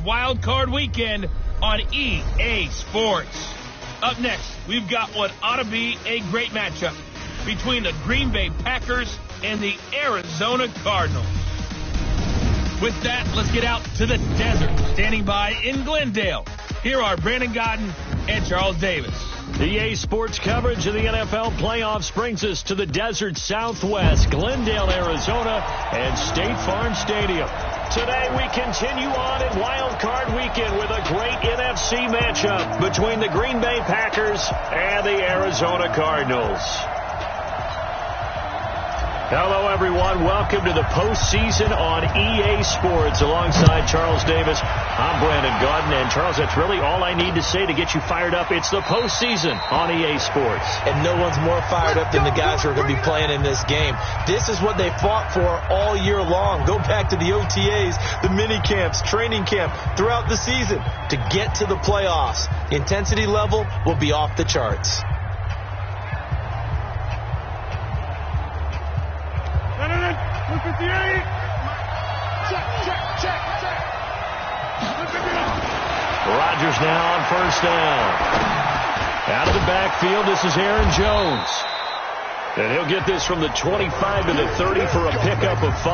Wild Card Weekend on EA Sports. Up next, we've got what ought to be a great matchup between the Green Bay Packers and the Arizona Cardinals. With that, let's get out to the desert. Standing by in Glendale, here are Brandon Godden and Charles Davis. EA Sports coverage of the NFL playoffs brings us to the desert Southwest, Glendale, Arizona, and State Farm Stadium. Today we continue on in Wild Card Weekend with a great NFC matchup between the Green Bay Packers and the Arizona Cardinals. Hello, everyone. Welcome to the postseason on EA Sports. Alongside Charles Davis, I'm Brandon Godden. And, Charles, that's really all I need to say to get you fired up. It's the postseason on EA Sports. And no one's more fired up than the guys who are going to be playing in this game. This is what they fought for all year long. Go back to the OTAs, the mini camps, training camp, throughout the season to get to the playoffs. The intensity level will be off the charts. Rodgers now on first down. Out of the backfield, this is Aaron Jones. And he'll get this from the 25 to the 30 for a pickup of 5.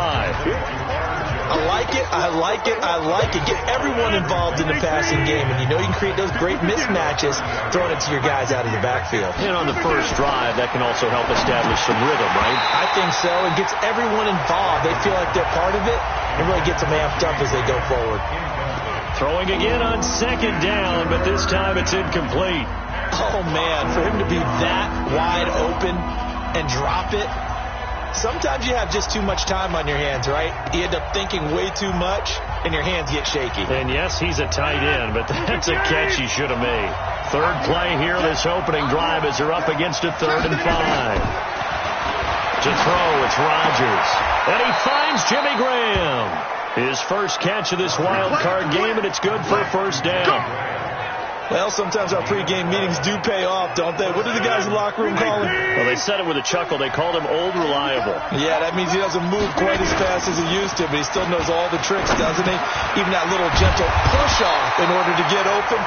I like it, I like it, I like it. Get everyone involved in the passing game, and you know you can create those great mismatches throwing it to your guys out of the backfield. And on the first drive, that can also help establish some rhythm, right? I think so. It gets everyone involved. They feel like they're part of it and really gets them amped up as they go forward. Throwing again on second down, but this time it's incomplete. Oh, man, for him to be that wide open and drop it. Sometimes you have just too much time on your hands, right? You end up thinking way too much, and your hands get shaky. And, yes, he's a tight end, but that's a catch he should have made. Third play here, this opening drive as they're up against a 3rd and 5. To throw, it's Rodgers. And he finds Jimmy Graham. His first catch of this wild card game, and it's good for a first down. Well, sometimes our pregame meetings do pay off, don't they? What do the guys in the locker room call him? Well, they said it with a chuckle. They called him Old Reliable. Yeah, that means he doesn't move quite as fast as he used to, but he still knows all the tricks, doesn't he? Even that little gentle push-off in order to get open,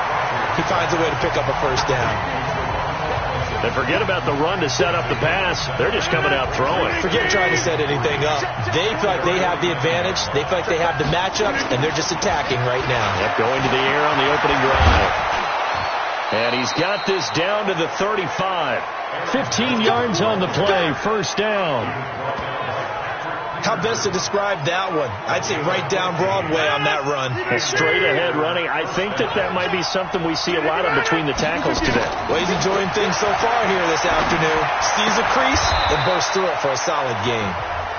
he finds a way to pick up a first down. And forget about the run to set up the pass. They're just coming out throwing. Forget trying to set anything up. They feel like they have the advantage. They feel like they have the matchups, and they're just attacking right now. Yep, going to the air on the opening drive. And he's got this down to the 35. 15 yards on the play, first down. How best to describe that one? I'd say right down Broadway on that run. A straight ahead running. I think that might be something we see a lot of between the tackles today. Well, he's enjoying things so far here this afternoon. Sees a crease and bursts through it for a solid gain.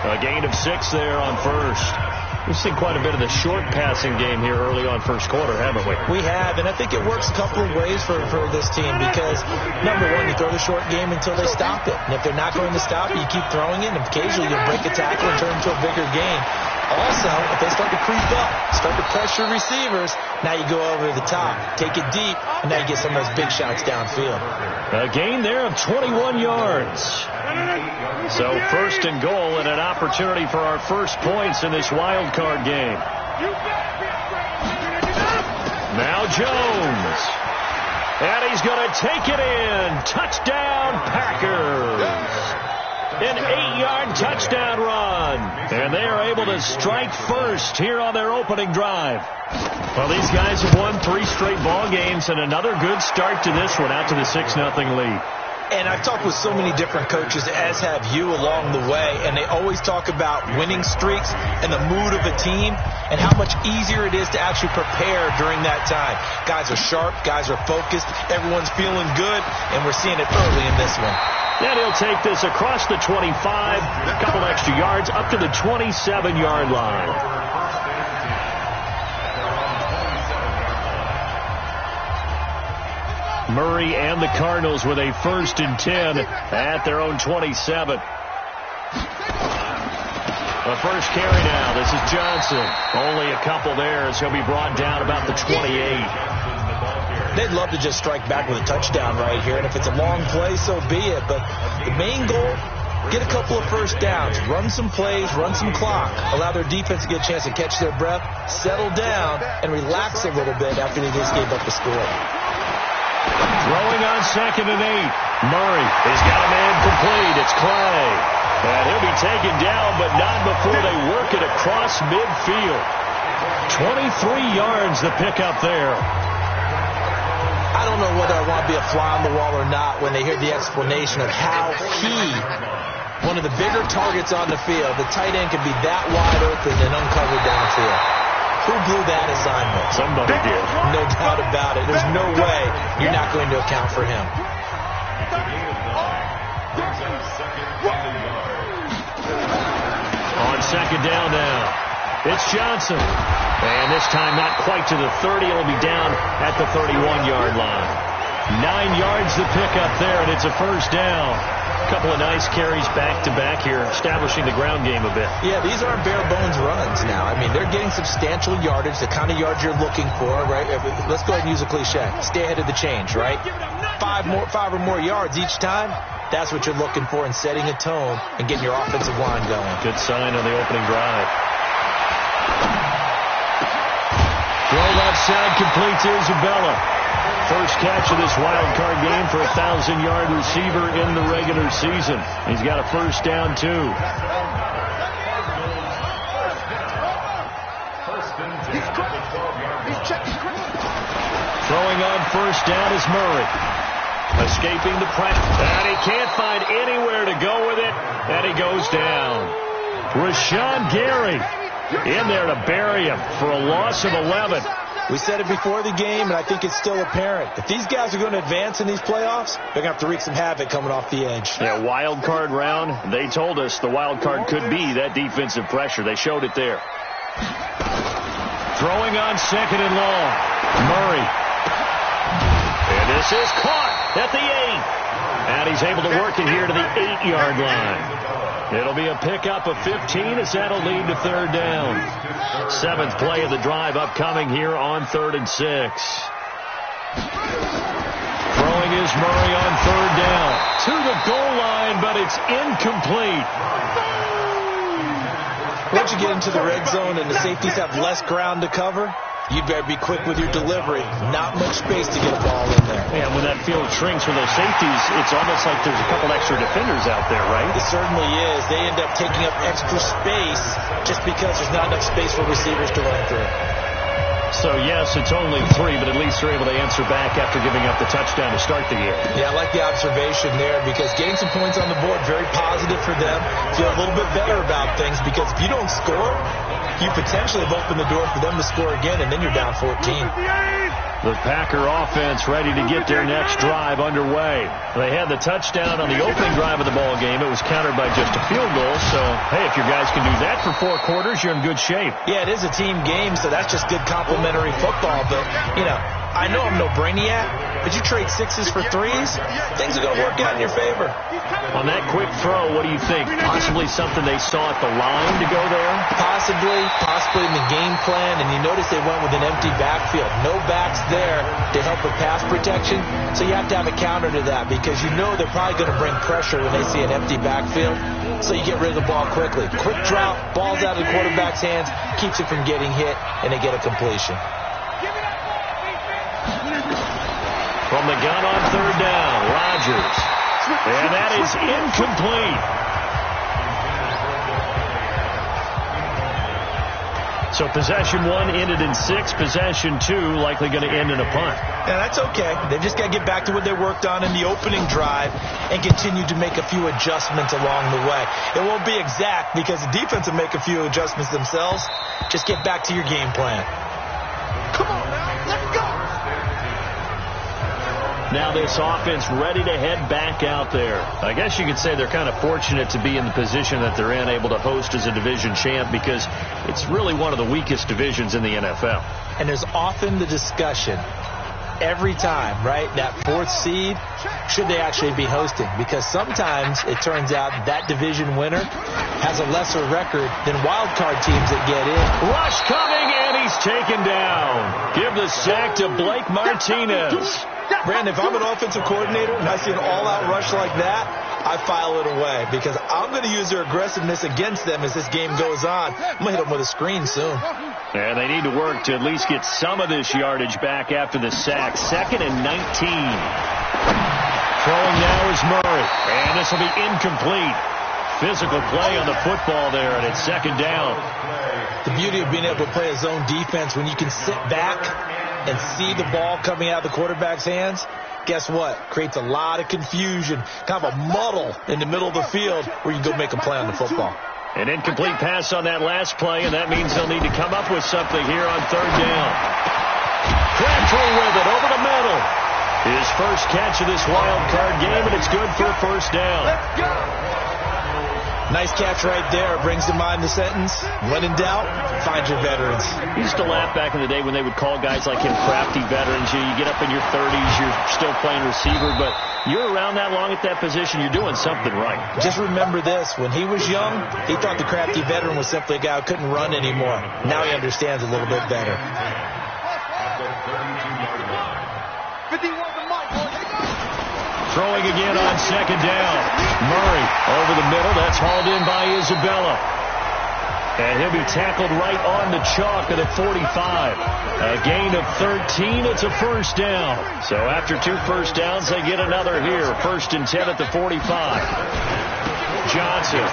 A gain of 6 there on first. We've seen quite a bit of the short passing game here early on first quarter, haven't we? We have, and I think it works a couple of ways for this team because, number one, you throw the short game until they stop it. And if they're not going to stop it, you keep throwing it, and occasionally you'll break a tackle and turn it into a bigger gain. Also, if they start to creep up, start to pressure receivers, now you go over the top, take it deep, and now you get some of those big shots downfield. A gain there of 21 yards. So first and goal and an opportunity for our first points in this wild card game. Now Jones. And he's going to take it in. Touchdown Packers. An 8-yard touchdown run. And they are able to strike first here on their opening drive. Well, these guys have won 3 straight ball games and another good start to this one out to the 6-0 lead. And I've talked with so many different coaches, as have you, along the way, and they always talk about winning streaks and the mood of a team and how much easier it is to actually prepare during that time. Guys are sharp, guys are focused, everyone's feeling good, and we're seeing it early in this one. Then he'll take this across the 25, a couple extra yards, up to the 27-yard line. Murray and the Cardinals with a 1st and 10 at their own 27. The first carry now. This is Johnson. Only a couple there as he'll be brought down about the 28. They'd love to just strike back with a touchdown right here, and if it's a long play, so be it. But the main goal get a couple of first downs, run some plays, run some clock, allow their defense to get a chance to catch their breath, settle down, and relax a little bit after they just gave up the score. Throwing on 2nd and 8. Murray has got a man complete. It's Clay. And he'll be taken down, but not before they work it across midfield. 23 yards the pickup there. I don't know whether I want to be a fly on the wall or not when they hear the explanation of how one of the bigger targets on the field, the tight end could be that wide open and uncovered downfield. Who blew that assignment? Somebody did. No doubt about it. There's no way you're not going to account for him. On 2nd down now, it's Johnson. And this time not quite to the 30. It'll be down at the 31-yard line. 9 yards to pick up there, and it's a first down. A couple of nice carries back-to-back here, establishing the ground game a bit. Yeah, these aren't bare-bones runs now. I mean, they're getting substantial yardage, the kind of yards you're looking for, right? Let's go ahead and use a cliche. Stay ahead of the change, right? 5 or more yards each time. That's what you're looking for in setting a tone and getting your offensive line going. Good sign on the opening drive. Throw left side, complete to Isabella. First catch of this wild card game for a 1,000-yard receiver in the regular season. He's got a first down, too. Throwing on first down is Murray. Escaping the pressure. And he can't find anywhere to go with it. And he goes down. Rashawn Gary in there to bury him for a loss of 11. We said it before the game, and I think it's still apparent. If these guys are going to advance in these playoffs, they're going to have to wreak some havoc coming off the edge. Yeah, wild card round. They told us the wild card could be that defensive pressure. They showed it there. Throwing on 2nd and long. Murray. And this is caught at the 8. And he's able to work it here to the 8-yard line. It'll be a pickup of 15 as that'll lead to 3rd down. 7th play of the drive upcoming here on 3rd and 6. Throwing is Murray on 3rd down. To the goal line, but it's incomplete. Once you get into the red zone and the safeties have less ground to cover, you better be quick with your delivery. Not much space to get a ball in there. Yeah, when that field shrinks with those safeties, it's almost like there's a couple extra defenders out there, right? It certainly is. They end up taking up extra space just because there's not enough space for receivers to run through. So, yes, it's only 3, but at least they're able to answer back after giving up the touchdown to start the game. Yeah, I like the observation there because getting some points on the board, very positive for them. Feel a little bit better about things because if you don't score, you potentially have opened the door for them to score again, and then you're down 14. The Packer offense ready to get their next drive underway. They had the touchdown on the opening drive of the ball game. It was countered by just a field goal. So, hey, if your guys can do that for 4 quarters, you're in good shape. Yeah, it is a team game, so that's just good complimentary football. But, I know I'm no brainiac, but you trade 6s for 3s, things are going to work out in your favor. On that quick throw, what do you think? Possibly something they saw at the line to go there? Possibly in the game plan, and you notice they went with an empty backfield. No backs there to help with pass protection, so you have to have a counter to that because you know they're probably going to bring pressure when they see an empty backfield, so you get rid of the ball quickly. Quick drop, ball's out of the quarterback's hands, keeps it from getting hit, and they get a completion. From the gun on 3rd down, Rodgers. And that is incomplete. So possession 1 ended in 6. Possession 2 likely going to end in a punt. Yeah, that's okay. They've just got to get back to what they worked on in the opening drive and continue to make a few adjustments along the way. It won't be exact because the defense will make a few adjustments themselves. Just get back to your game plan. Come on now, let's go. Now this offense ready to head back out there. I guess you could say they're kind of fortunate to be in the position that they're in, able to host as a division champ because it's really one of the weakest divisions in the NFL. And there's often the discussion every time, right, that 4th seed, should they actually be hosting? Because sometimes it turns out that division winner has a lesser record than wild card teams that get in. Rush coming, and he's taken down. Give the sack to Blake Martinez. Brandon, if I'm an offensive coordinator and I see an all-out rush like that, I file it away because I'm going to use their aggressiveness against them as this game goes on. I'm going to hit them with a screen soon. And they need to work to at least get some of this yardage back after the sack. 2nd and 19. Throwing now is Murray. And this will be incomplete. Physical play on the football there, and it's 2nd down. The beauty of being able to play a zone defense when you can sit back and see the ball coming out of the quarterback's hands, guess what? Creates a lot of confusion, kind of a muddle in the middle of the field where you can go make a play on the football. An incomplete pass on that last play, and that means they'll need to come up with something here on 3rd down. Crabtree with it over the middle. His first catch of this wild card game, and it's good for a 1st down. Let's go. Nice catch right there. Brings to mind the sentence, when in doubt, find your veterans. We used to laugh back in the day when they would call guys like him crafty veterans. You get up in your 30s, you're still playing receiver, but you're around that long at that position, you're doing something right. Just remember this. When he was young, he thought the crafty veteran was simply a guy who couldn't run anymore. Now he understands a little bit better. Throwing again on 2nd down. Murray over the middle. That's hauled in by Isabella. And he'll be tackled right on the chalk at 45. A gain of 13. It's a 1st down. So after 2 first downs, they get another here. 1st and 10 at the 45. Johnson.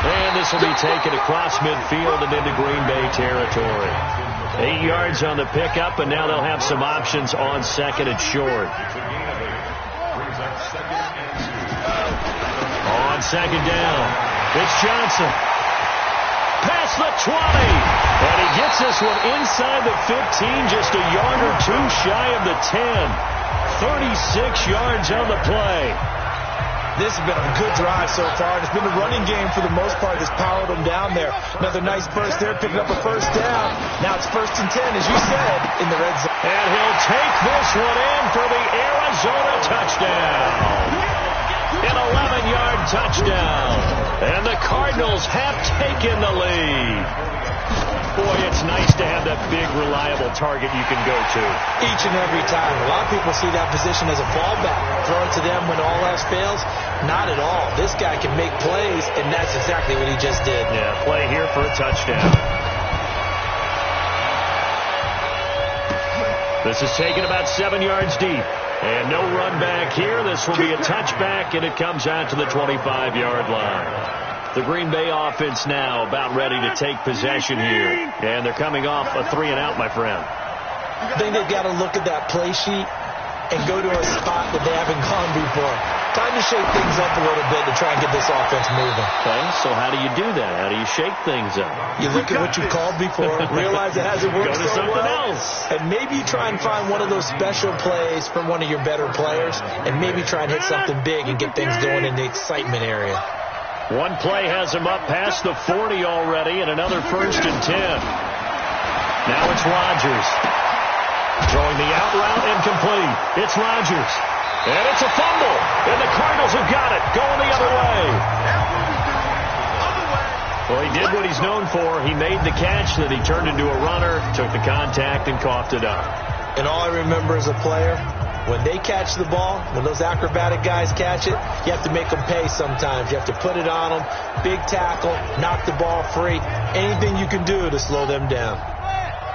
And this will be taken across midfield and into Green Bay territory. 8 yards on the pickup, and now they'll have some options on 2nd and short. On 2nd down, it's Johnson. Past the 20. And he gets this one inside the 15, just a yard or 2 shy of the 10. 36 yards on the play. This has been a good drive so far, and it's been the running game for the most part that's powered them down there. Another nice burst there, picking up a 1st down. Now it's 1st and 10, as you said, in the red zone. And he'll take this one in for the Arizona touchdown. An 11-yard touchdown. And the Cardinals have taken the lead. Boy, it's nice to have that big, reliable target you can go to. Each and every time. A lot of people see that position as a fallback. Throw it to them when all else fails. Not at all. This guy can make plays, and that's exactly what he just did. Yeah, play here for a touchdown. This is taken about 7 yards deep. And no run back here. This will be a touchback, and it comes out to the 25-yard line. The Green Bay offense now about ready to take possession here. And they're coming off a 3-and-out, my friend. I think they've got to look at that play sheet and go to a spot that they haven't gone before. Time to shake things up a little bit to try and get this offense moving. Okay, so how do you do that? How do you shake things up? You look at what you called before, realize it hasn't worked go to so something well, else. and maybe you try and find one of those special plays from one of your better players, and maybe try and hit something big and get things going in the excitement area. One play has him up past the 40 already, and another 1st and 10. Now it's Rodgers. Throwing the out route incomplete. It's Rodgers. And it's a fumble. And the Cardinals have got it. Going the other way. Well, he did what he's known for. He made the catch, then he turned into a runner, took the contact, and coughed it up. And all I remember as a player, when they catch the ball, when those acrobatic guys catch it, you have to make them pay sometimes. You have to put it on them, big tackle, knock the ball free, anything you can do to slow them down.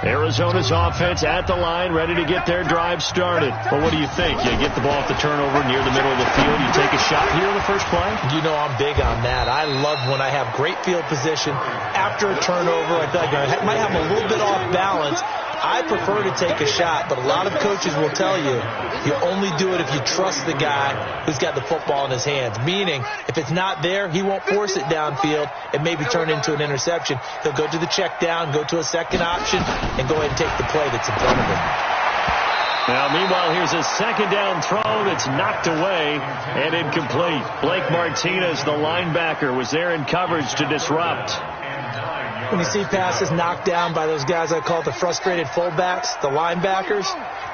Arizona's offense at the line, ready to get their drive started. Well, what do you think? You get the ball off the turnover near the middle of the field, you take a shot here in the first play? You know I'm big on that. I love when I have great field position after a turnover. I feel like I might have a little bit off balance. I prefer to take a shot, but a lot of coaches will tell you only do it if you trust the guy who's got the football in his hands. Meaning, if it's not there, he won't force it downfield and maybe turn into an interception. He'll go to the check down, go to a second option, and go ahead and take the play that's in front of him. Now, meanwhile, here's a 2nd down throw that's knocked away and incomplete. Blake Martinez, the linebacker, was there in coverage to disrupt. When you see passes knocked down by those guys I call the frustrated fullbacks, the linebackers,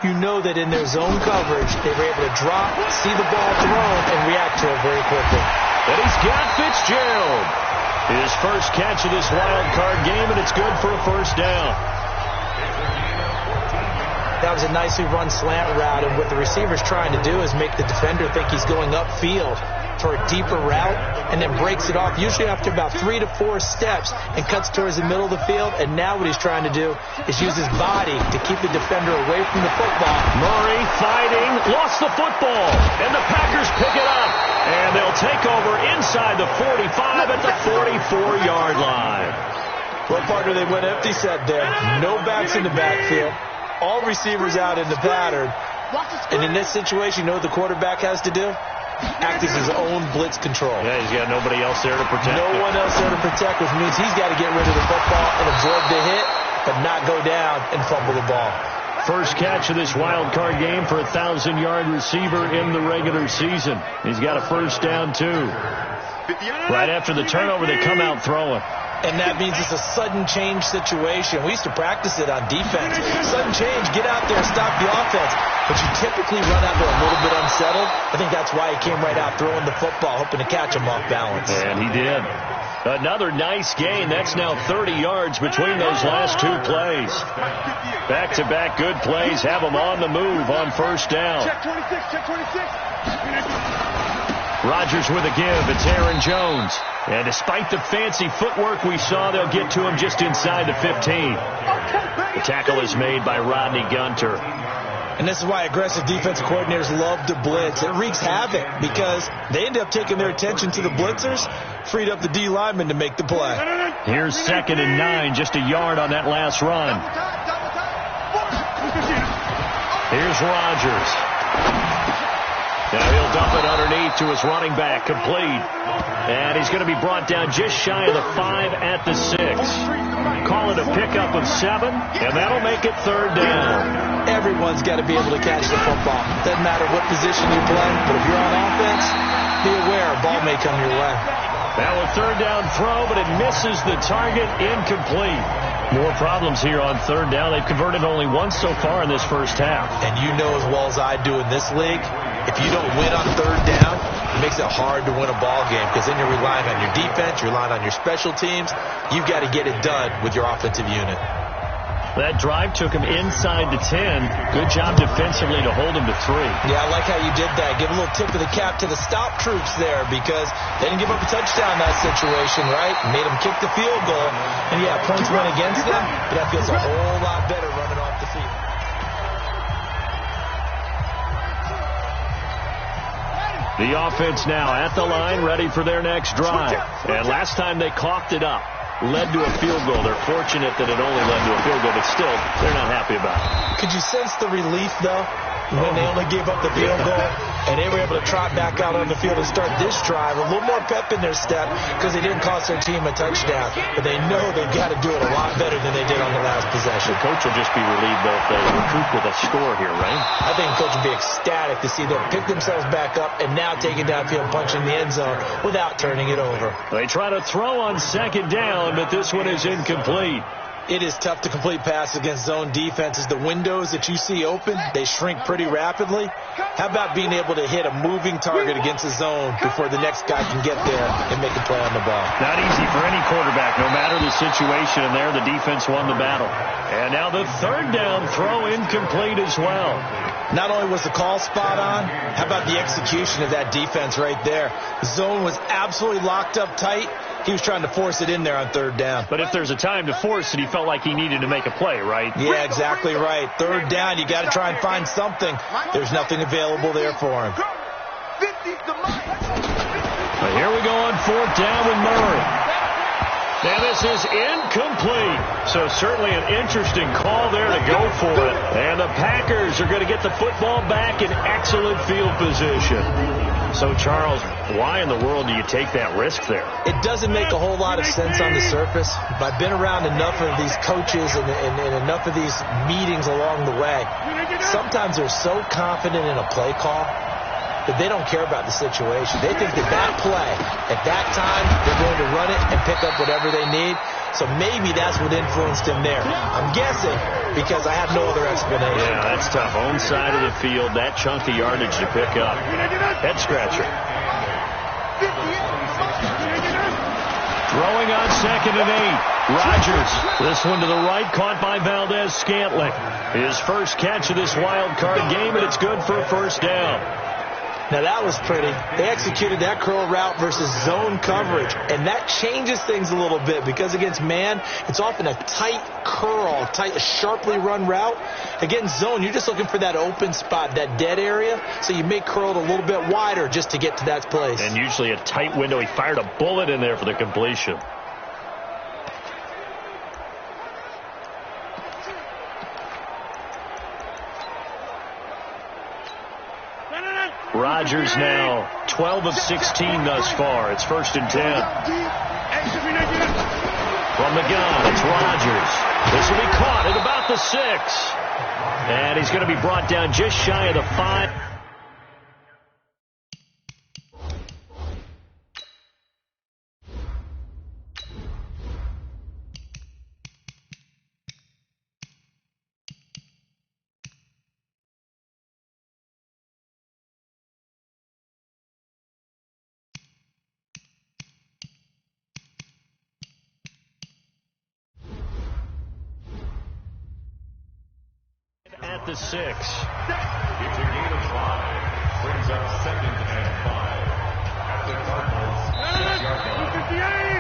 you know that in their zone coverage, they were able to drop, see the ball thrown, and react to it very quickly. And he's got Fitzgerald. His first catch of this wild card game, and it's good for a 1st down. Now, That was a nicely run slant route, and what the receiver's trying to do is make the defender think he's going upfield for a deeper route, and then breaks it off, usually after about 3 to 4 steps, and cuts towards the middle of the field. And now what he's trying to do is use his body to keep the defender away from the football. Murray fighting, lost the football, and the Packers pick it up, and they'll take over inside the 45 at the 44-yard line. Well, partner, they went empty set there. No backs in the backfield. All receivers out in the pattern. And in this situation, you know what the quarterback has to do? Act as his own blitz control. Yeah, he's got nobody else there to protect. No one else there to protect, which means he's got to get rid of the football and absorb the hit, but not go down and fumble the ball. First catch of this wild card game for a 1,000-yard receiver in the regular season. He's got a first down, too. Right after the turnover, they come out throwing. And that means it's a sudden change situation. We used to practice it on defense. Sudden change, get out there, stop the offense. But you typically run out there a little bit unsettled. I think that's why he came right out throwing the football, hoping to catch him off balance. And he did. Another nice gain. That's now 30 yards between those last two plays. Back-to-back good plays have them on the move on first down. Check 26, check 26. Rodgers with a give. It's Aaron Jones. And despite the fancy footwork we saw, they'll get to him just inside the 15. The tackle is made by Rodney Gunter. And this is why aggressive defensive coordinators love to blitz. It wreaks havoc because they end up taking their attention to the blitzers, freed up the D lineman to make the play. Here's 2nd and 9, just a yard on that last run. Here's Rodgers. Now he'll dump it underneath to his running back, complete. And he's going to be brought down just shy of the 5 at the 6. Call it a pickup of 7, and that'll make it 3rd down. Everyone's got to be able to catch the football. Doesn't matter what position you play, but if you're on offense, be aware a ball may come your way. Now a 3rd down throw, but it misses the target, incomplete. More problems here on 3rd down. They've converted only once so far in this first half. And you know as well as I do in this league, if you don't win on 3rd down, it makes it hard to win a ball game because then you're relying on your defense, you're relying on your special teams. You've got to get it done with your offensive unit. That drive took him inside the 10. Good job defensively to hold him to 3. Yeah, I like how you did that. Give a little tip of the cap to the stop troops there because they didn't give up a touchdown in that situation, right? Made them kick the field goal. And, yeah, points went against them, but that feels a whole lot better running off the field. The offense now at the line, ready for their next drive. And last time they coughed it up. Led to a field goal. They're fortunate that it only led to a field goal, but still, they're not happy about it. Could you sense the relief, though, when they only gave up the field goal and they were able to trot back out on the field and start this drive? A little more pep in their step because they didn't cost their team a touchdown, but they know they've got to do it a lot better than they did on the last possession. The coach will just be relieved, though, if they recoup with a score here, right? I think the coach will be ecstatic to see them pick themselves back up and now take it downfield, punching the end zone without turning it over. They try to throw on 2nd down, but this one is incomplete. It is tough to complete passes against zone defenses. The windows that you see open, they shrink pretty rapidly. How about being able to hit a moving target against a zone before the next guy can get there and make a play on the ball? Not easy for any quarterback, no matter the situation, and there the defense won the battle. And now the 3rd down throw incomplete as well. Not only was the call spot on, how about the execution of that defense right there? The zone was absolutely locked up tight. He was trying to force it in there on 3rd down. But if there's a time to force it, he felt like he needed to make a play, right? Yeah, exactly right. 3rd down, you got to try and find something. There's nothing available there for him. But here we go on 4th down with Murray. And this is incomplete. So certainly an interesting call there to go for it. And the Packers are going to get the football back in excellent field position. So, Charles, why in the world do you take that risk there? It doesn't make a whole lot of sense on the surface. But I've been around enough of these coaches and enough of these meetings along the way. Sometimes they're so confident in a play call that they don't care about the situation. They think that play, at that time, they're going to run it and pick up whatever they need. So maybe that's what influenced him there. I'm guessing because I have no other explanation. Yeah, that's tough. Own side of the field, that chunk of yardage to pick up. Head scratcher. Throwing throwing on 2nd and 8. Rodgers, this one to the right, caught by Valdez-Scantling. His first catch of this wild card game, and it's good for a first down. Now that was pretty. They executed that curl route versus zone coverage, and that changes things a little bit because against man, it's often a tight curl, a sharply run route. Against zone, you're just looking for that open spot, that dead area, so you may curl it a little bit wider just to get to that place. And usually a tight window. He fired a bullet in there for the completion. Rodgers now 12 of 16 thus far. It's 1st and 10. From the gun, it's Rodgers. This will be caught at about the 6. And he's going to be brought down just shy of the 5. At the 6. It's a gain of 5. Brings up 2nd and 5. At the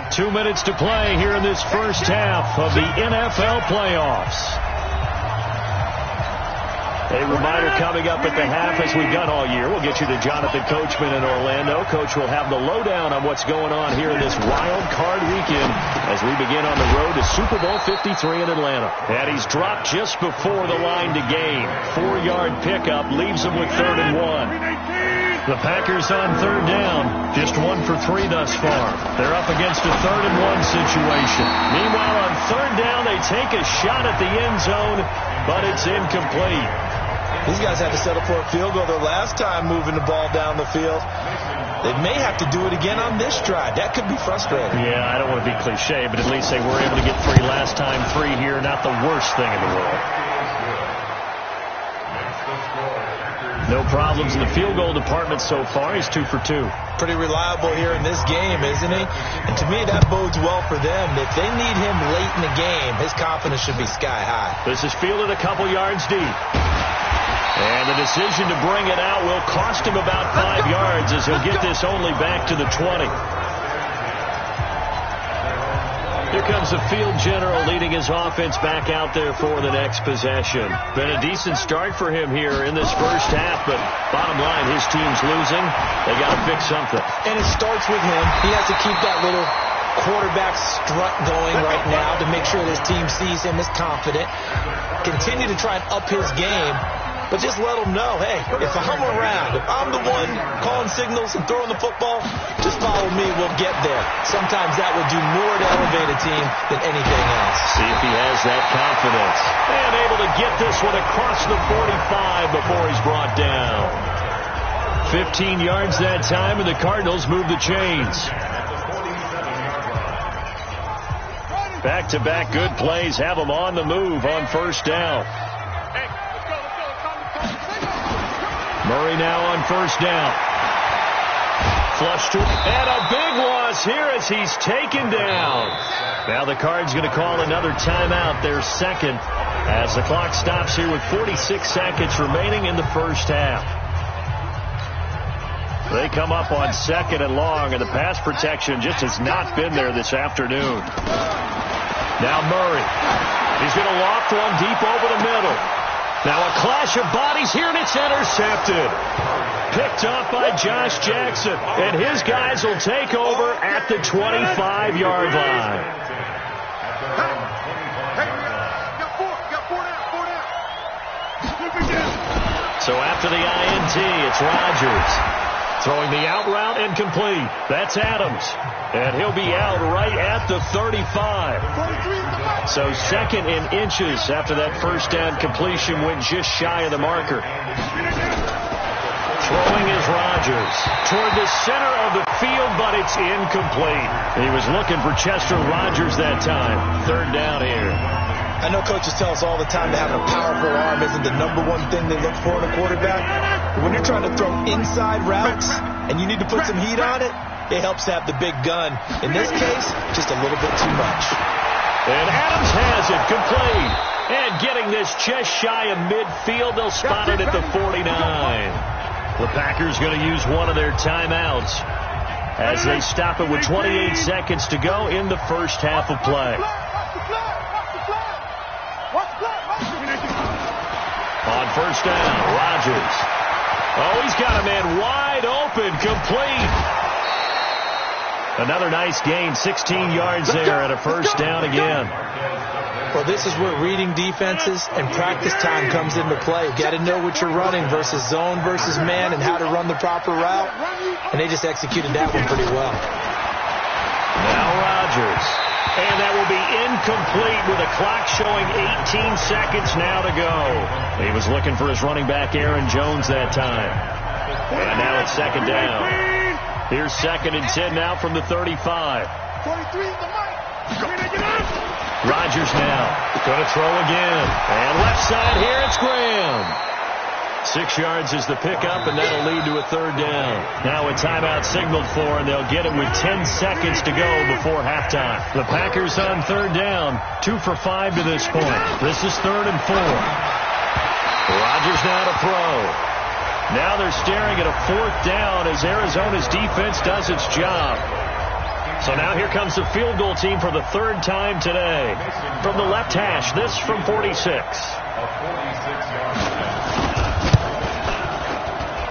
Cardinals. 2 minutes to play here in this first half of the NFL playoffs. A reminder coming up at the half, as we've done all year. We'll get you to Jonathan Coachman in Orlando. Coach will have the lowdown on what's going on here in this wild card weekend as we begin on the road to Super Bowl 53 in Atlanta. And he's dropped just before the line to gain. 4-yard pickup leaves him with 3rd and 1. The Packers on 3rd down, just 1 for 3 thus far. They're up against a 3rd and 1 situation. Meanwhile, on 3rd down, they take a shot at the end zone, but it's incomplete. These guys had to settle for a field goal their last time moving the ball down the field. They may have to do it again on this drive. That could be frustrating. Yeah, I don't want to be cliche, but at least they were able to get 3 last time. 3 here, not the worst thing in the world. No problems in the field goal department so far. He's 2 for 2. Pretty reliable here in this game, isn't he? And to me, that bodes well for them. If they need him late in the game, his confidence should be sky high. This is fielded a couple yards deep. And the decision to bring it out will cost him about 5 yards as he'll get this only back to the 20. Here comes the field general leading his offense back out there for the next possession. Been a decent start for him here in this first half, but bottom line, his team's losing. They got to fix something. And it starts with him. He has to keep that little quarterback strut going right now to make sure his team sees him as confident. Continue to try and up his game. But just let them know, hey, if I'm around, if I'm the one calling signals and throwing the football, just follow me, we'll get there. Sometimes that will do more to elevate a team than anything else. See if he has that confidence. And able to get this one across the 45 before he's brought down. 15 yards that time, and the Cardinals move the chains. Back-to-back good plays have them on the move on 1st down. Murray now on 1st down. Flush to, and a big loss here as he's taken down. Now the Cards going to call another timeout, their 2nd, as the clock stops here with 46 seconds remaining in the first half. They come up on 2nd and long, and the pass protection just has not been there this afternoon. Now Murray. He's going to loft one deep over the middle. Now a clash of bodies here, and it's intercepted. Picked off by Josh Jackson, and his guys will take over at the 25-yard line. So after the INT, it's Rodgers. Throwing the out route and complete. That's Adams. And he'll be out right at the 35. So 2nd in inches after that 1st down completion went just shy of the marker. Throwing is Rodgers toward the center of the field, but it's incomplete. He was looking for Chester Rogers that time. 3rd down here. I know coaches tell us all the time that having a powerful arm isn't the #1 thing they look for in a quarterback. But when you're trying to throw inside routes and you need to put some heat on it, it helps have the big gun. In this case, just a little bit too much. And Adams has it, complete. And getting this just shy of midfield, they'll spot it at the 49. The Packers going to use one of their timeouts as they stop it with 28 seconds to go in the first half of play. On first down, Rodgers. Oh, he's got a man wide open, complete. Another nice gain, 16 yards there, and a first down again. Well, this is where reading defenses and practice time comes into play. Got to know what you're running versus zone versus man and how to run the proper route. And they just executed that one pretty well. Now Rodgers. And that will be incomplete with a clock showing 18 seconds now to go. He was looking for his running back, Aaron Jones, that time. And now it's second down. Here's 2nd and 10 now from the 35. Rodgers now going to throw again. And left side here, it's Graham. 6 yards is the pickup, and that'll lead to a third down. Now a timeout signaled for, and they'll get it with 10 seconds to go before halftime. The Packers on third down, 2 for 5 to this point. This is 3rd and 4. Rodgers now to throw. Now they're staring at a 4th down as Arizona's defense does its job. So now here comes the field goal team for the 3rd time today. From the left hash, this from 46.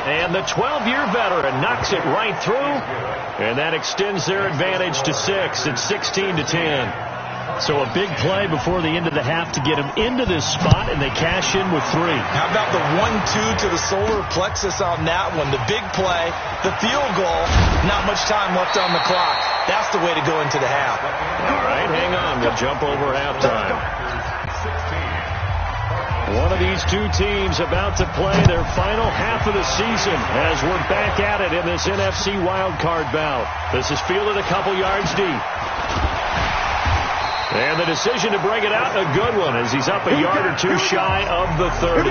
And the 12-year veteran knocks it right through, and that extends their advantage to 6. It's 16-10. So a big play before the end of the half to get them into this spot, and they cash in with 3. How about the 1-2 to the solar plexus on that one? The big play, the field goal, not much time left on the clock. That's the way to go into the half. All right, hang on. We'll jump over halftime. One of these two teams about to play their final half of the season as we're back at it in this NFC Wildcard bout. This is fielded a couple yards deep. And the decision to bring it out, a good one, as he's up a yard or 2 shy of the 30.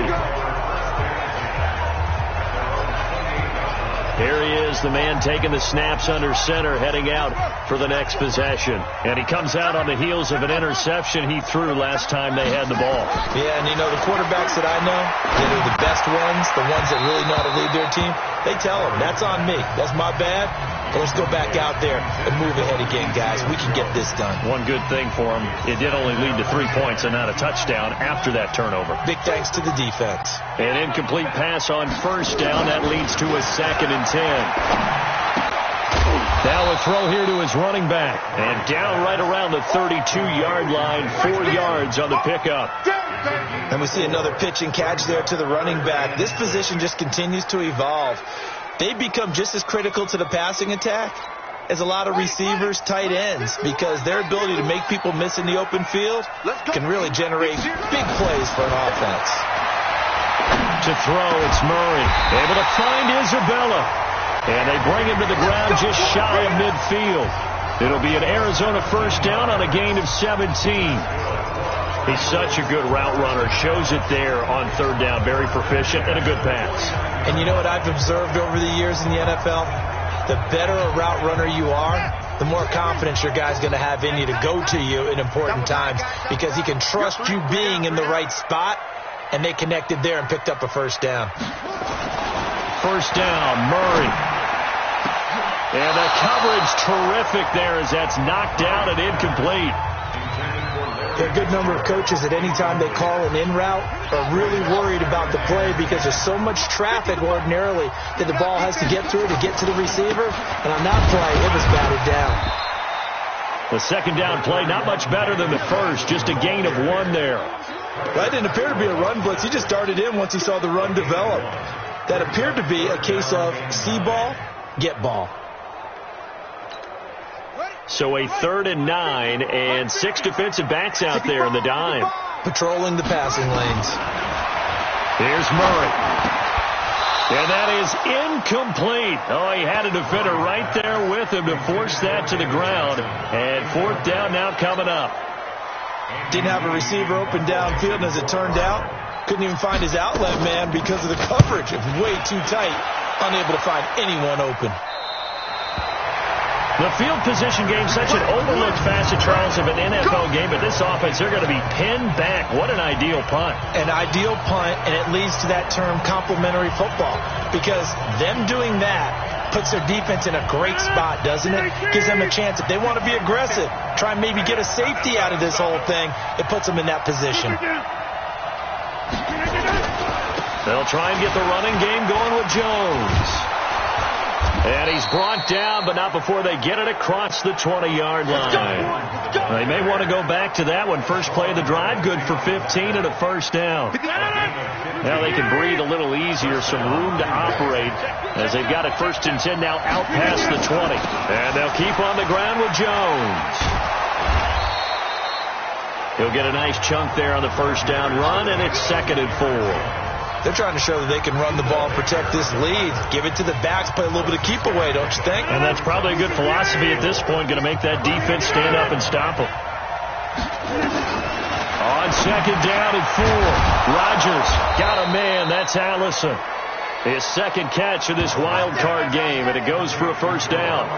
Here he is, the man taking the snaps under center, heading out for the next possession. And he comes out on the heels of an interception he threw last time they had the ball. Yeah, and you know, the quarterbacks that I know that are the best ones, the ones that really know how to lead their team, they tell them, that's on me. That's my bad. But let's go back out there and move ahead again, guys. We can get this done. One good thing for him, it did only lead to 3 points and not a touchdown after that turnover. Big thanks to the defense. An incomplete pass on first down. That leads to a 2nd and 10. Now a throw here to his running back. And down right around the 32-yard line, 4 yards on the pickup. And we see another pitch and catch there to the running back. This position just continues to evolve. They become just as critical to the passing attack as a lot of receivers, tight ends, because their ability to make people miss in the open field can really generate big plays for an offense. To throw, it's Murray. Able to find Isabella. And they bring him to the ground just shy of midfield. It'll be an Arizona first down on a gain of 17. He's such a good route runner. Shows it there on third down. Very proficient and a good pass. And you know what I've observed over the years in the NFL? The better a route runner you are, the more confidence your guy's going to have in you to go to you in important times, because he can trust you being in the right spot, and they connected there and picked up a first down. First down, Murray. And the coverage terrific there as that's knocked down and incomplete. There are a good number of coaches at any time they call an in route are really worried about the play because there's so much traffic ordinarily that the ball has to get through to get to the receiver. And on that play, it was batted down. The second down play, not much better than the first, just a gain of 1 there. That didn't appear to be a run blitz. He just darted in once he saw the run develop. That appeared to be a case of see ball, get ball. So a 3rd and 9 and 6 defensive backs out there in the dime. Patrolling the passing lanes. Here's Murray. And that is incomplete. Oh, he had a defender right there with him to force that to the ground. And 4th down now coming up. Didn't have a receiver open downfield, and as it turned out, couldn't even find his outlet man because of the coverage. It was way too tight. Unable to find anyone open. field position game, such an overlooked facet, Charles, of an NFL game, but this offense, they're going to be pinned back. What an ideal punt. An ideal punt, and it leads to that term complementary football, because them doing that puts their defense in a great spot, doesn't it? Gives them a chance. If they want to be aggressive, try and maybe get a safety out of this whole thing, it puts them in that position. They'll try and get the running game going with Jones. And he's brought down, but not before they get it across the 20-yard line. They may want to go back to that one. First play of the drive, good for 15 and a first down. Now they can breathe a little easier, some room to operate, as they've got it 1st and 10 now out past the 20. And they'll keep on the ground with Jones. He'll get a nice chunk there on the first down run, and it's 2nd and 4. They're trying to show that they can run the ball and protect this lead. Give it to the backs, play a little bit of keep away, don't you think? And that's probably a good philosophy at this point, going to make that defense stand up and stop them. On 2nd down and 4, Rodgers got a man. That's Allison. His 2nd catch of this wild card game, and it goes for a first down.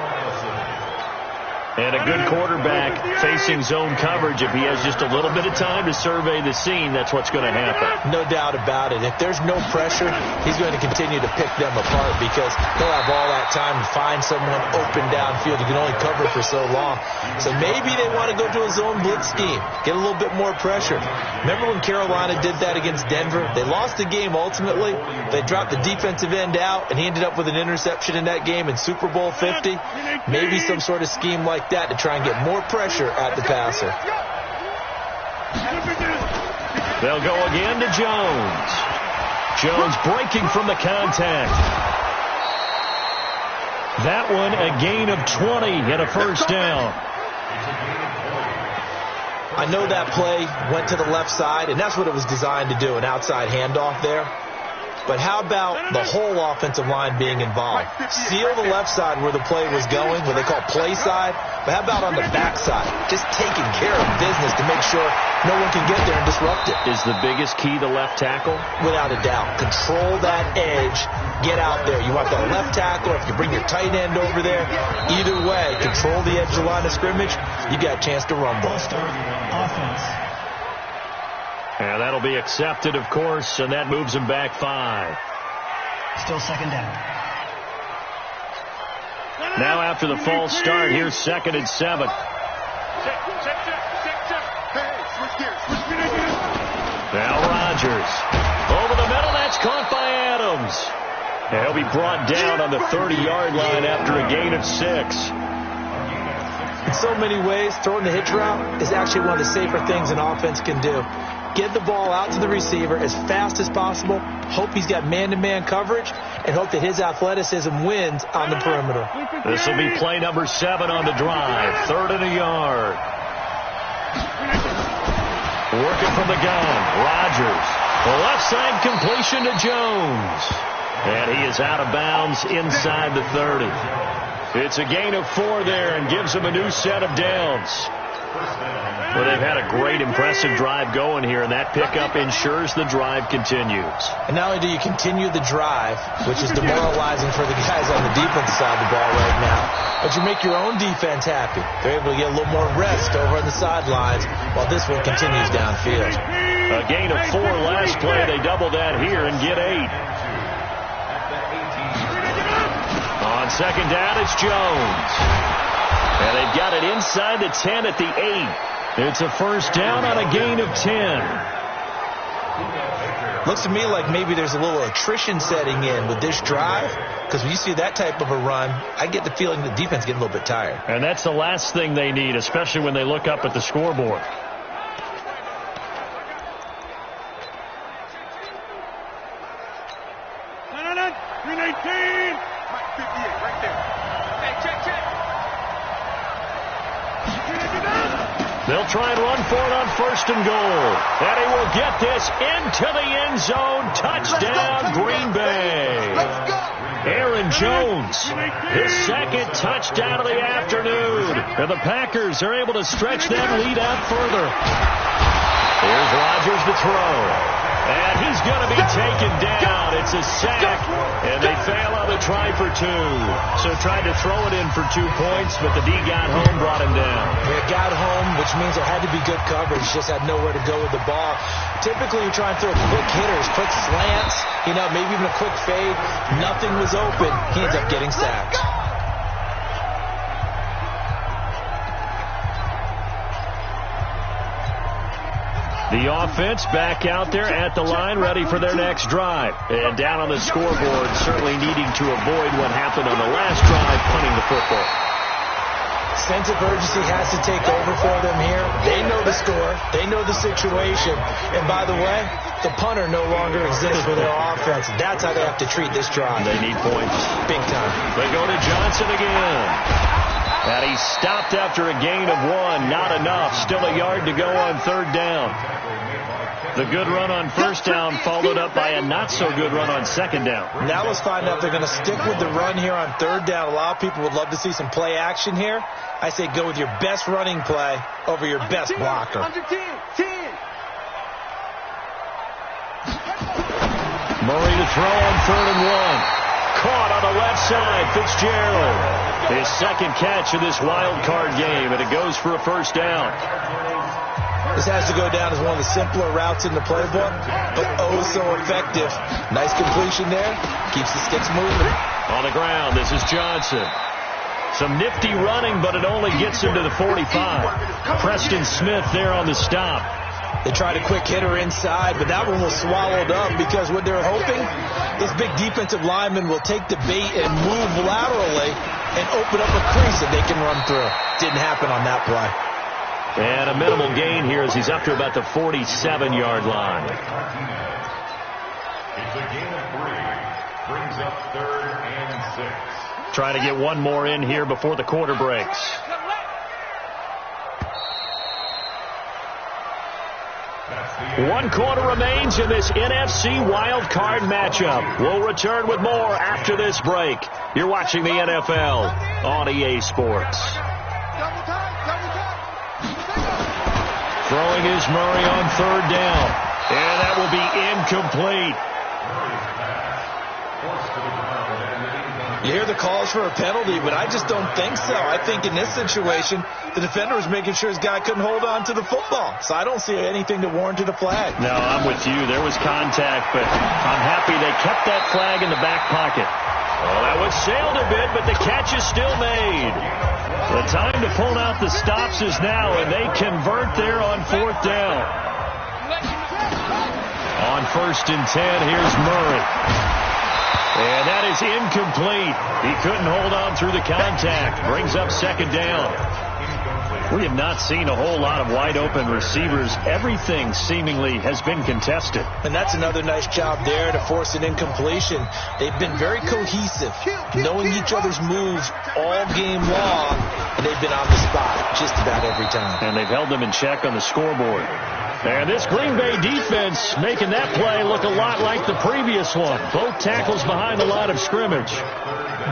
And a good quarterback facing zone coverage. If he has just a little bit of time to survey the scene, that's what's going to happen. No doubt about it. If there's no pressure, he's going to continue to pick them apart, because he'll have all that time to find someone open downfield. You can only cover for so long. So maybe they want to go to a zone blitz scheme, get a little bit more pressure. Remember when Carolina did that against Denver? They lost the game ultimately. They dropped the defensive end out, and he ended up with an interception in that game in Super Bowl 50. Maybe some sort of scheme like that to try and get more pressure at the passer. They'll go again to Jones. Jones breaking from the contact. That one a gain of 20 and a first down. I know that play went to the left side, and that's what it was designed to do, an outside handoff there. But how about the whole offensive line being involved? Seal the left side where the play was going, what they call play side. But how about on the back side? Just taking care of business to make sure no one can get there and disrupt it. Is the biggest key the left tackle? Without a doubt. Control that edge. Get out there. You want the left tackle, if you bring your tight end over there. Either way, control the edge of the line of scrimmage. You got a chance to rumble. Offense. And that'll be accepted, of course, and that moves him back 5. Still 2nd down. Now after the false start, here's 2nd and 7. Now Rodgers. Over the middle, that's caught by Adams. And he'll be brought down on the 30-yard line after a gain of 6. In so many ways, throwing the hitch route is actually one of the safer things an offense can do. Get the ball out to the receiver as fast as possible, hope he's got man-to-man coverage, and hope that his athleticism wins on the perimeter. This will be play number 7 on the drive. 3rd and a yard. Working from the gun. Rodgers. The left side completion to Jones. And he is out of bounds inside the 30. It's a gain of 4 there and gives him a new set of downs. Well, they've had a great, impressive drive going here, and that pickup ensures the drive continues. And not only do you continue the drive, which is demoralizing for the guys on the defensive side of the ball right now, but you make your own defense happy. They're able to get a little more rest over on the sidelines while this one continues downfield. A gain of 4 last play. They double that here and get 8. On 2nd down, it's Jones. And they've got it inside the 10 at the 8. It's a first down on a gain of 10. Looks to me like maybe there's a little attrition setting in with this drive, because when you see that type of a run, I get the feeling the defense getting a little bit tired. And that's the last thing they need, especially when they look up at the scoreboard. They'll try and run for it on 1st and goal. And he will get this into the end zone. Touchdown, Green Bay. Aaron Jones, his 2nd touchdown of the afternoon. And the Packers are able to stretch that lead out further. Here's Rodgers to throw. And he's going to be taken down. It's a sack, and they fail on the try for 2. So tried to throw it in for 2 points, but the D got home, brought him down. They got home, which means there had to be good coverage. Just had nowhere to go with the ball. Typically, you try and throw quick hitters, quick slants, maybe even a quick fade. Nothing was open. He ends up getting sacked. The offense back out there at the line, ready for their next drive. And down on the scoreboard, certainly needing to avoid what happened on the last drive, punting the football. Sense of urgency has to take over for them here. They know the score. They know the situation. And by the way, the punter no longer exists for their offense. That's how they have to treat this drive. They need points. Big time. They go to Johnson again. And he stopped after a gain of 1. Not enough. Still a yard to go on 3rd down. The good run on 1st down followed up by a not-so-good run on 2nd down. Now let's find out if they're going to stick with the run here on 3rd down. A lot of people would love to see some play action here. I say go with your best running play over your best blocker. Murray to throw on 3rd and 1. Caught on the left side, Fitzgerald. His 2nd catch of this wild card game, and it goes for a 1st down. This has to go down as one of the simpler routes in the playbook, but oh so effective. Nice completion there. Keeps the sticks moving. On the ground, this is Johnson. Some nifty running, but it only gets him to the 45. Preston Smith there on the stop. They tried a quick hitter inside, but that one was swallowed up because what they're hoping, this big defensive lineman will take the bait and move laterally and open up a crease that they can run through. Didn't happen on that play. And a minimal gain here as he's up to about the 47-yard line. It's a gain of 3. Brings up 3rd and 6. Trying to get one more in here before the quarter breaks. One quarter remains in this NFC wildcard matchup. We'll return with more after this break. You're watching the NFL on EA Sports. Throwing is Murray on 3rd down. And that will be incomplete. You hear the calls for a penalty, but I just don't think so. I think in this situation, the defender was making sure his guy couldn't hold on to the football. So I don't see anything to warrant a flag. No, I'm with you. There was contact, but I'm happy they kept that flag in the back pocket. Oh, that was sailed a bit, but the catch is still made. The time to pull out the stops is now, and they convert there on 4th down. On 1st and 10, here's Murray. And that is incomplete. He couldn't hold on through the contact. Brings up 2nd down. We have not seen a whole lot of wide-open receivers. Everything seemingly has been contested. And that's another nice job there to force an incompletion. They've been very cohesive, knowing each other's moves all game long, and they've been on the spot just about every time. And they've held them in check on the scoreboard. And this Green Bay defense making that play look a lot like the previous one. Both tackles behind the line of scrimmage.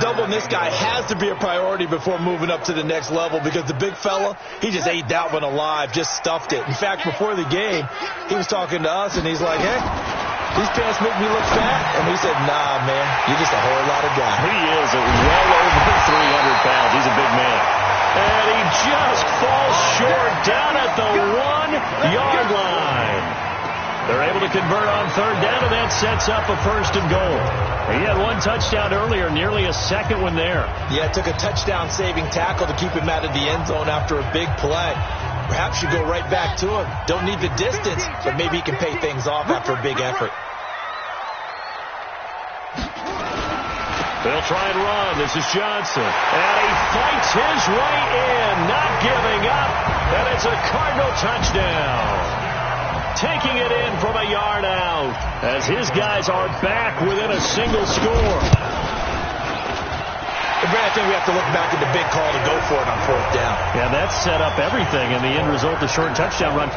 Doubling this guy has to be a priority before moving up to the next level because the big fella, he just ate that one alive, just stuffed it. In fact, before the game, he was talking to us, and he's like, hey, these pants make me look fat. And we said, nah, man, you're just a whole lot of guy. He is well over 300 pounds. He's a big man. And he just falls short down at the 1-yard line. They're able to convert on 3rd down, and that sets up a 1st and goal. He had one touchdown earlier, nearly a second one there. Yeah, it took a touchdown-saving tackle to keep him out of the end zone after a big play. Perhaps you go right back to him. Don't need the distance, but maybe he can pay things off after a big effort. They'll try and run. This is Johnson. And he fights his way in, not giving up. And it's a Cardinal touchdown. Taking it in from a yard out as his guys are back within a single score. Brad, I think we have to look back at the big call to go for it on 4th down. Yeah, that set up everything, and the end result, the short touchdown run.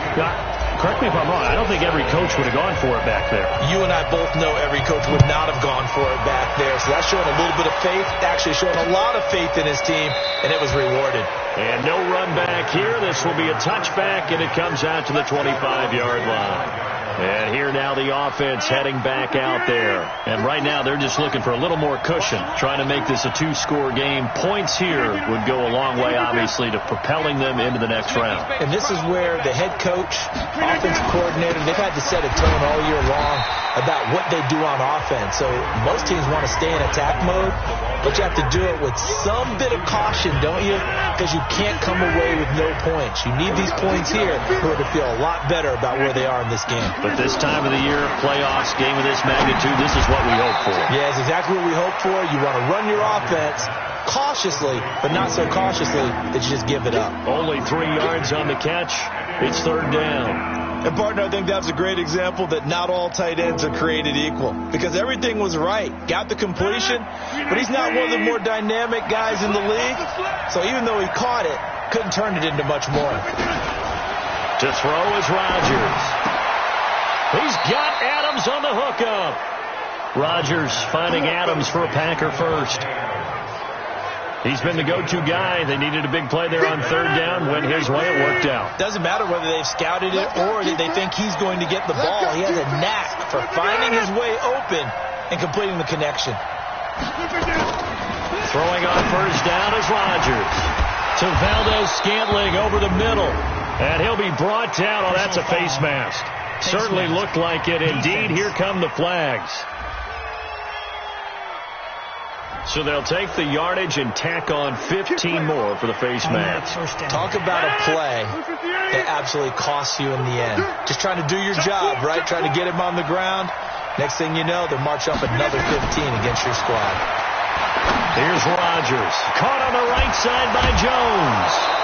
Correct me if I'm wrong. I don't think every coach would have gone for it back there. You and I both know every coach would not have gone for it back there. So that's showing a little bit of faith, actually showing a lot of faith in his team, and it was rewarded. And no run back here. This will be a touchback, and it comes out to the 25-yard line. And here now the offense heading back out there. And right now they're just looking for a little more cushion, trying to make this a 2-score game. Points here would go a long way, obviously, to propelling them into the next round. And this is where the head coach, offensive coordinator, they've had to set a tone all year long about what they do on offense. So most teams want to stay in attack mode, but you have to do it with some bit of caution, don't you? Because you can't come away with no points. You need these points here in order to feel a lot better about where they are in this game. But this time of the year, playoffs, game of this magnitude, this is what we hope for. Yeah, it's exactly what we hope for. You want to run your offense cautiously, but not so cautiously that you just give it up. Only 3 yards on the catch. It's 3rd down. And, partner, I think that's a great example that not all tight ends are created equal, because everything was right. Got the completion, but he's not one of the more dynamic guys in the league. So even though he caught it, couldn't turn it into much more. To throw is Rodgers. He's got Adams on the hookup. Rodgers finding Adams for a Packer first. He's been the go-to guy. They needed a big play there on 3rd down. Went his way. It worked out. Doesn't matter whether they've scouted it or that they think he's going to get the ball. He has a knack for finding his way open and completing the connection. Throwing on 1st down is Rodgers. To Valdez-Scantling over the middle. And he'll be brought down. Oh, that's a face mask. Certainly looked like it. Indeed, here come the flags. So they'll take the yardage and tack on 15 more for the face mask. Talk about a play that absolutely costs you in the end. Just trying to do your job, right? Trying to get him on the ground. Next thing you know, they'll march up another 15 against your squad. Here's Rodgers. Caught on the right side by Jones.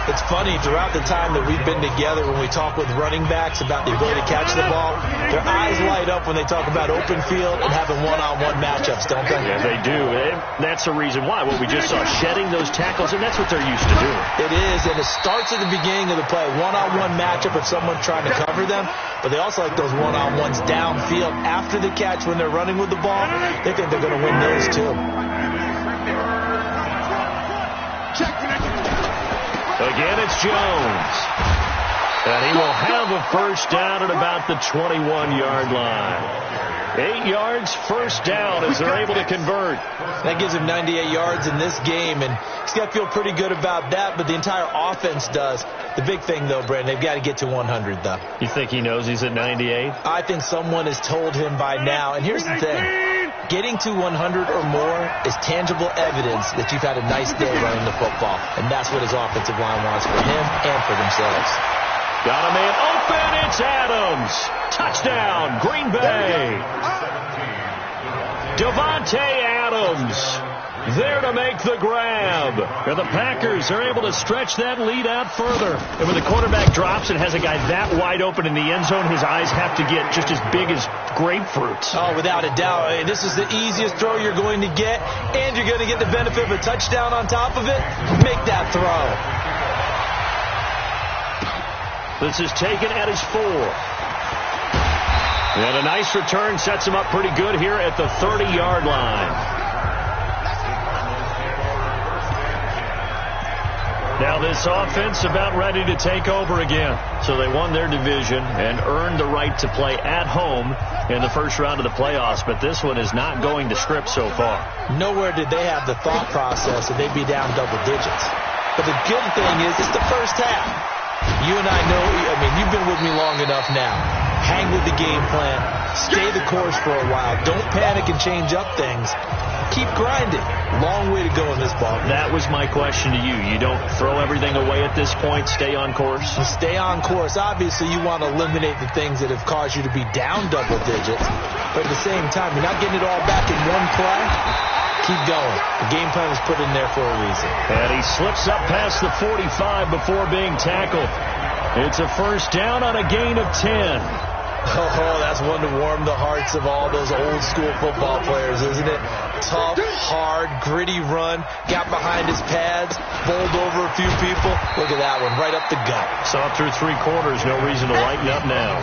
It's funny, throughout the time that we've been together, when we talk with running backs about the ability to catch the ball, their eyes light up when they talk about open field and having one-on-one matchups, don't they? Yeah, they do. That's the reason why. What we just saw, shedding those tackles, and that's what they're used to doing. It is, and it starts at the beginning of the play. One-on-one matchup if someone's trying to cover them, but they also like those one-on-ones downfield after the catch when they're running with the ball. They think they're going to win those, too. Again, it's Jones. And he will have a 1st down at about the 21-yard line. 8 yards, 1st down as they're able to convert. That gives him 98 yards in this game, and he's got to feel pretty good about that, but the entire offense does. The big thing, though, Brandon, they've got to get to 100, though. You think he knows he's at 98? I think someone has told him by now, and here's the thing. Getting to 100 or more is tangible evidence that you've had a nice day running the football, and that's what his offensive line wants for him and for themselves. Got a man open. It's Adams. Touchdown, Green Bay. Devontae Adams there to make the grab. And the Packers are able to stretch that lead out further. And when the quarterback drops and has a guy that wide open in the end zone, his eyes have to get just as big as grapefruits. Oh, without a doubt. This is the easiest throw you're going to get, and you're going to get the benefit of a touchdown on top of it. Make that throw. This is taken at his 4. And a nice return sets him up pretty good here at the 30-yard line. Now this offense about ready to take over again. So they won their division and earned the right to play at home in the first round of the playoffs. But this one is not going to script so far. Nowhere did they have the thought process that they'd be down double digits. But the good thing is it's the first half. You and I know, you've been with me long enough now. Hang with the game plan. Stay the course for a while. Don't panic and change up things. Keep grinding. Long way to go in this ball game. That was my question to you. You don't throw everything away at this point. Stay on course. Stay on course. Obviously, you want to eliminate the things that have caused you to be down double digits. But at the same time, you're not getting it all back in one play. Keep going. The game plan was put in there for a reason. And he slips up past the 45 before being tackled. It's a 1st down on a gain of 10. Oh, that's one to warm the hearts of all those old school football players, isn't it? Tough, hard, gritty run. Got behind his pads, bowled over a few people. Look at that one, right up the gut. Saw through 3 quarters, no reason to lighten up now.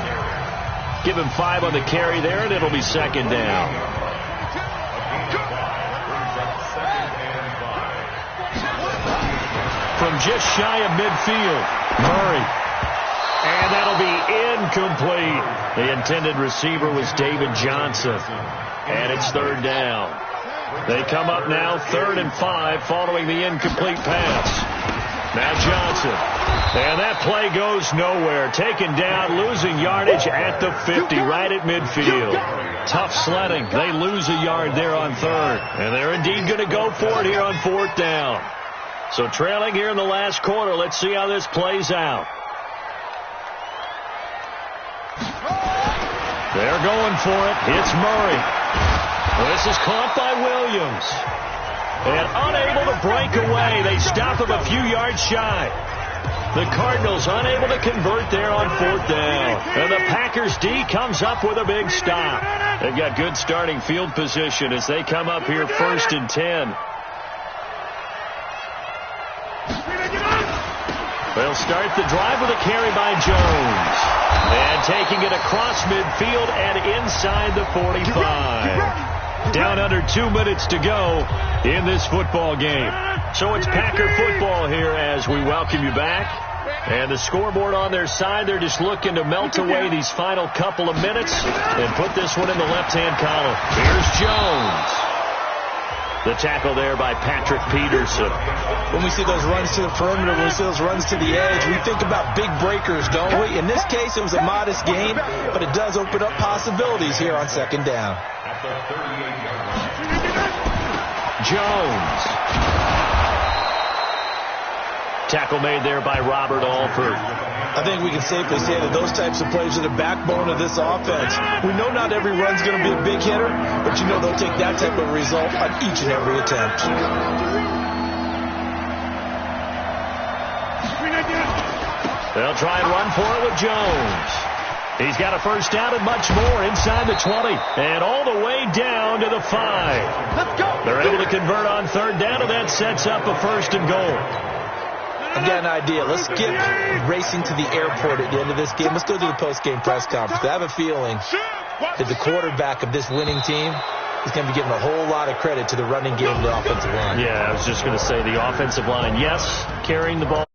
Give him 5 on the carry there, and it'll be 2nd down. From just shy of midfield, Murray And that'll be incomplete. The intended receiver was David Johnson. And it's third down. They come up now 3rd and 5 following the incomplete pass. Now Johnson. And that play goes nowhere. Taken down, losing yardage at the 50, right at midfield. Tough sledding. They lose a yard there on 3rd. And they're indeed going to go for it here on 4th down. So trailing here in the last quarter. Let's see how this plays out. They're going for it. It's Murray. This is caught by Williams. And unable to break away. They stop him a few yards shy. The Cardinals unable to convert there on 4th down. And the Packers D comes up with a big stop. They've got good starting field position as they come up here 1st and 10. They'll start the drive with a carry by Jones. And taking it across midfield and inside the 45. Down under 2 minutes to go in this football game. So it's Packer football here as we welcome you back. And the scoreboard on their side, they're just looking to melt away these final couple of minutes and put this one in the left-hand column. Here's Jones. The tackle there by Patrick Peterson. When we see those runs to the perimeter, when we see those runs to the edge, we think about big breakers, don't we? In this case, it was a modest gain, but it does open up possibilities here on 2nd down. Jones. Tackle made there by Robert Alford. I think we can safely say that those types of plays are the backbone of this offense. We know not every run's going to be a big hitter, but you know they'll take that type of result on each and every attempt. They'll try and run for it with Jones. He's got a first down and much more inside the 20 and all the way down to the 5. Let's go. They're able to convert on 3rd down, and that sets up a 1st and goal. I've got an idea. Let's skip racing to the airport at the end of this game. Let's go to the post-game press conference. I have a feeling that the quarterback of this winning team is going to be giving a whole lot of credit to the running game of the offensive line. Yeah, I was just going to say the offensive line, yes, carrying the ball.